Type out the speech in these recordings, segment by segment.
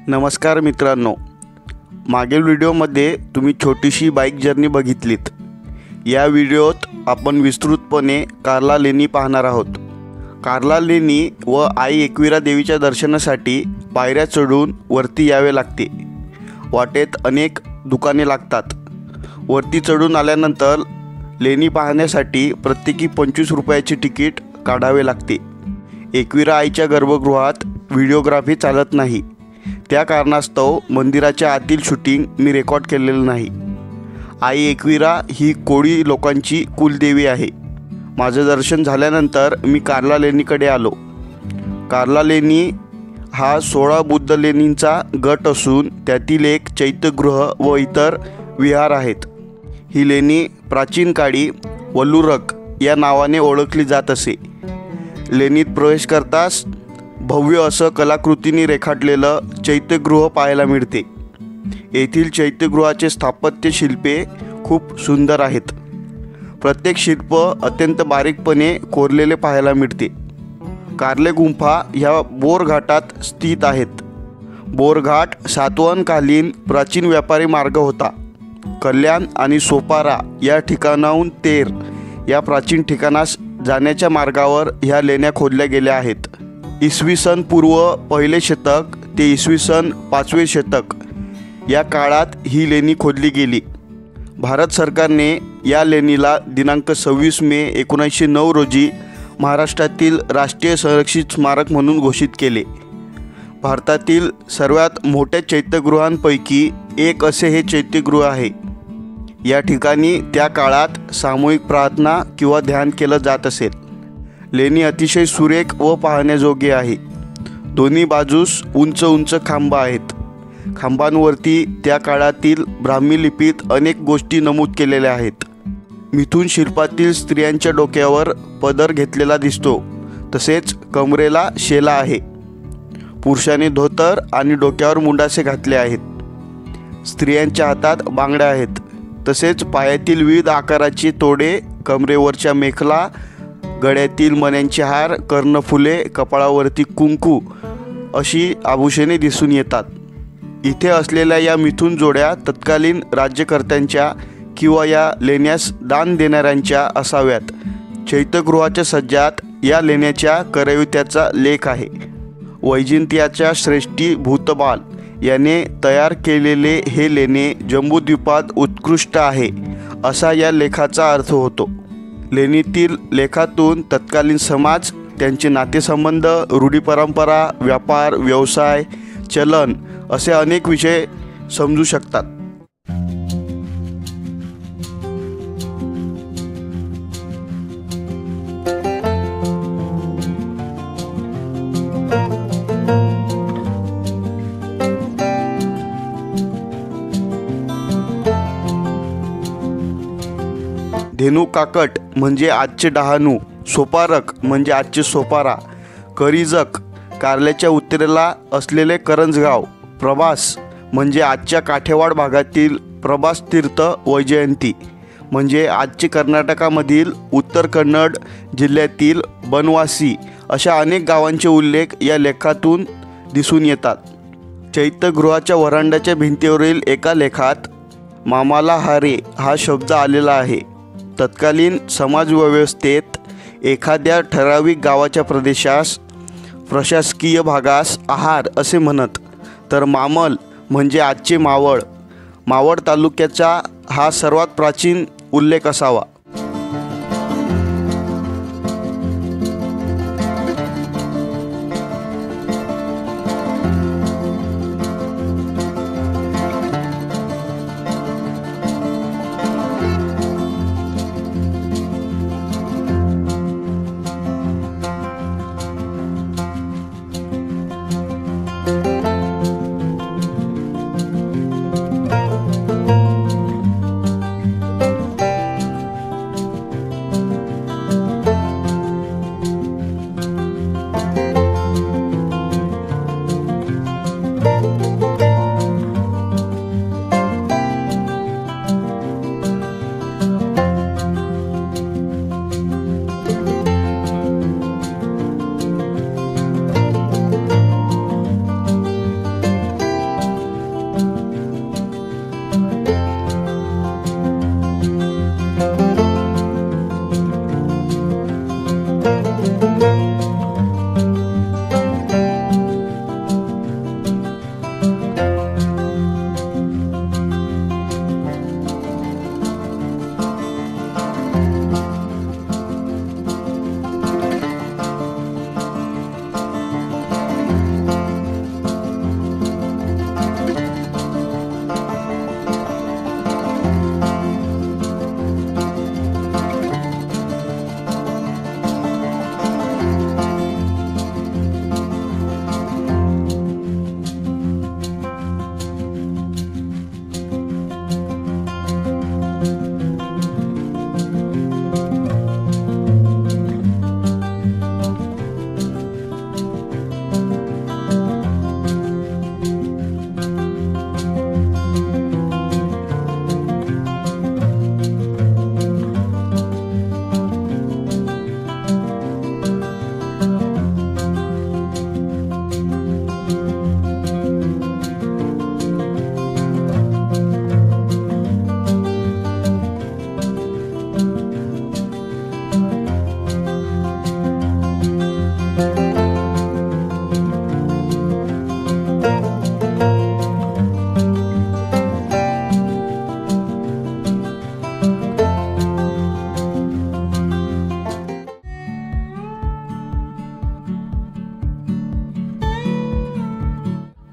नमस्कार मित्रांनो, मागील व्हिडिओमध्ये तुम्ही छोटीशी बाईक जर्नी बघितलीत। या व्हिडिओत आपण विस्तृतपणे कार्ला लेणी पाहणार आहोत। कार्ला लेणी व आई एकविरा देवीच्या दर्शनासाठी पायऱ्या चढून वरती यावे लागते। वाटेत अनेक दुकाने लागतात। वरती चढून आल्यानंतर लेणी पाहण्यासाठी प्रत्येकी 25 रुपयाचे तिकीट काढावे लागते। एकविरा आईच्या गर्भगृहात व्हिडिओग्राफी चालत नाही, त्या कारणास्तव मंदिराच्या आतील शूटिंग मी रेकॉर्ड केलेलं नाही। आई एकविरा ही कोळी लोकांची कुलदेवी आहे। माझे दर्शन झाल्यानंतर मी कार्ला लेणीकडे आलो। कार्ला लेणी हा 16 बुद्ध लेणींचा गट असून त्यातील एक चैत्यगृह व इतर विहार आहेत। ही लेणी प्राचीन काळी वल्लुरक या नावाने ओळखली जात असे। लेणीत प्रवेश करताच भव्य असं कलाकृतीने रेखाटलेलं चैत्यगृह पाहायला मिळते। येथील चैत्यगृहाचे स्थापत्य शिल्पे खूप सुंदर आहेत। प्रत्येक शिल्प अत्यंत बारीकपणे कोरलेले पाहायला मिळते। कार्ले गुंफा ह्या बोर घाटात स्थित आहेत। बोर घाट सातवाहनकालीन प्राचीन व्यापारी मार्ग होता। कल्याण आणि सोपारा या ठिकाणाहून तेर या प्राचीन ठिकाणास जाण्याच्या मार्गावर ह्या लेण्या खोदल्या गेल्या आहेत। इसवी सन पूर्व 1 शतक ते इसवी सन 5 शतक या काळात ही लेणी खोदली गेली। भारत सरकारने या लेणीला दिनांक 26 मे 1909 रोजी महाराष्ट्रातील राष्ट्रीय संरक्षित स्मारक म्हणून घोषित केले। भारतातील सर्वात मोठ्या चैत्यगृहांपैकी एक असे हे चैत्यगृह आहे। या ठिकाणी त्या काळात सामूहिक प्रार्थना किंवा ध्यान केलं जात असेल। लेणी अतिशय सुरेख व पाहण्याजोगी आहे। दोन्ही बाजूस उंच उंच खांब आहेत। खांबांवरती त्या काळातील ब्राह्मी लिपीत अनेक गोष्टी नमूद केलेल्या आहेत। मिथुन शिल्पातील स्त्रियांच्या डोक्यावर पदर घेतलेला दिसतो, तसेच कमरेला शेला आहे। पुरुषाने धोतर आणि डोक्यावर मुंडासे घातले आहेत। स्त्रियांच्या हातात बांगड्या आहेत, तसेच पायातील विविध आकाराचे तोडे, कमरेवरच्या मेखला, गळ्यातील मण्यांचे हार, कर्णफुले, कपाळावरती कुंकू अशी आभूषणे दिसून येतात। इथे असलेल्या या मिथुन जोड्या तत्कालीन राज्यकर्त्यांच्या किंवा या लेण्यास दान देणाऱ्यांच्या असाव्यात। चैत्यगृहाच्या सज्जात या लेण्याच्या करयुत्याचा लेख आहे। वैजयंतीच्या श्रेष्ठी भूतबाल याने तयार केलेले हे लेणे जम्बूद्वीपात उत्कृष्ट आहे, असा या लेखाचा अर्थ होतो। लेणीतील लेखातून तत्कालीन समाज, त्यांचे नातेसंबंध, रूढी परंपरा, व्यापार, व्यवसाय, चलन असे अनेक विषय समजू शकतात। धेनू काकट म्हणजे आजचे डहाणू, सोपारक म्हणजे आजचे सोपारा, करिजक कार्ल्याच्या उत्तरेला असलेले करंजगाव, प्रभास म्हणजे आजच्या काठेवाड भागातील प्रभास तीर्थ, वैजयंती म्हणजे आजचे कर्नाटकामधील उत्तर कन्नड जिल्ह्यातील बनवासी अशा अनेक गावांचे उल्लेख या लेखातून दिसून येतात। चैत्यगृहाच्या वरांड्याच्या भिंतीवरील एका लेखात मामाला हारे हा शब्द आलेला आहे। तत्कालीन समाजव्यवस्थेत एखाद्या ठराविक गावाच्या प्रदेशास, प्रशासकीय भागास आहार असे म्हणत, तर मामल म्हणजे आजचे मावळ, मावळ तालुक्याचा हा सर्वात प्राचीन उल्लेख असावा।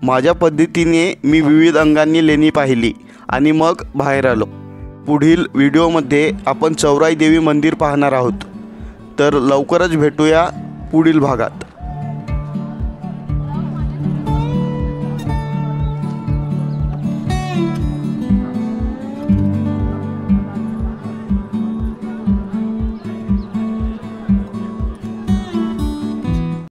माझ्या पद्धतीने मी विविध अंगांनी लेणी पाहिली आणि मग बाहेर आलो. पुढील व्हिडिओमध्ये आपण चौराई देवी मंदिर पाहणार आहोत. तर लवकरच भेटूया पुढील भागात.